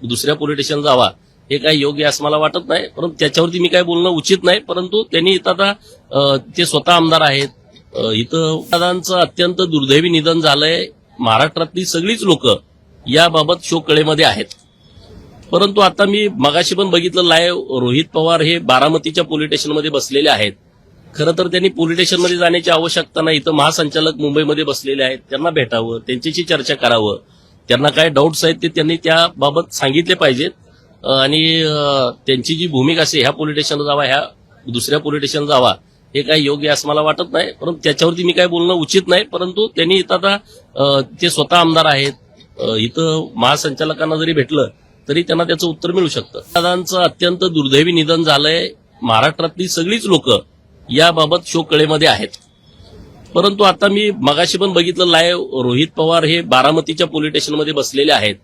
दुसऱ्या police station जावा हे काही योग्य असं मला वाटत नाही. परंतु त्याच्यावरती मी काय बोलणं उचित नाही. परंतु त्यांनी इथं आता ते स्वतः आमदार आहेत. इथं दादांचं अत्यंत दुर्दैवी निधन झालंय. महाराष्ट्रातली सगळीच लोक याबाबत शोककळेमध्ये आहेत. परंतु आता मी मगाशी पण बघितलं लाईव्ह, रोहित पवार हे बारामतीच्या पोलीस स्टेशनमध्ये बसलेले आहेत. खरं तर त्यांनी पोलीस स्टेशनमध्ये जाण्याची आवश्यकता नाही. इथं महासंचालक मुंबईमध्ये बसलेले आहेत, त्यांना भेटावं, त्यांच्याशी चर्चा करावं. त्यांना काय डाऊट्स आहेत ते त्यांनी त्याबाबत सांगितले पाहिजेत. आणि त्यांची जी भूमिका असेल, ह्या पोलीस स्टेशनला जावा, ह्या दुसऱ्या पोलीस स्टेशनला जावा हे काही योग्य असं मला वाटत नाही. परंतु त्याच्यावरती मी काय बोलणं उचित नाही. परंतु त्यांनी इथं आता ते स्वतः आमदार आहेत. इथं महासंचालकांना जरी भेटलं तरी त्यांना त्याचं उत्तर मिळू शकतं. दादांचं अत्यंत दुर्दैवी निधन झालंय. महाराष्ट्रातली सगळीच लोक याबाबत शोककळेमध्ये आहेत. परंतु आता मी मगाशी पण बघितलं लाईव्ह, रोहित पवार हे बारामतीच्या पोलीस स्टेशनमध्ये बसलेले आहेत.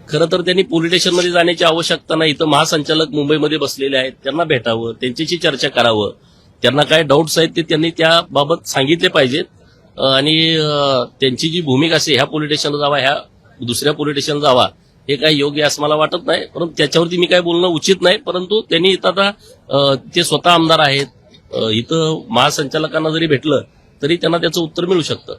खरं तर त्यांनी पोलीस स्टेशनमध्ये जाण्याची आवश्यकता नाही. इथं महासंचालक मुंबईमध्ये बसलेले आहेत, त्यांना भेटावं, त्यांच्याशी चर्चा करावं. त्यांना काय डाऊट्स आहेत ते त्यांनी त्याबाबत सांगितले पाहिजेत. आणि त्यांची जी भूमिका असेल, ह्या पोलीस स्टेशनला जावा, ह्या दुसऱ्या पोलीस स्टेशनला जावा हे काही योग्य असं मला वाटत नाही. परंतु त्याच्यावरती मी काय बोलणं उचित नाही. परंतु त्यांनी इथं आता ते स्वतः आमदार आहेत. इथं महासंचालकांना जरी भेटलं तरी त्यांना त्याचं उत्तर मिळू शकतं.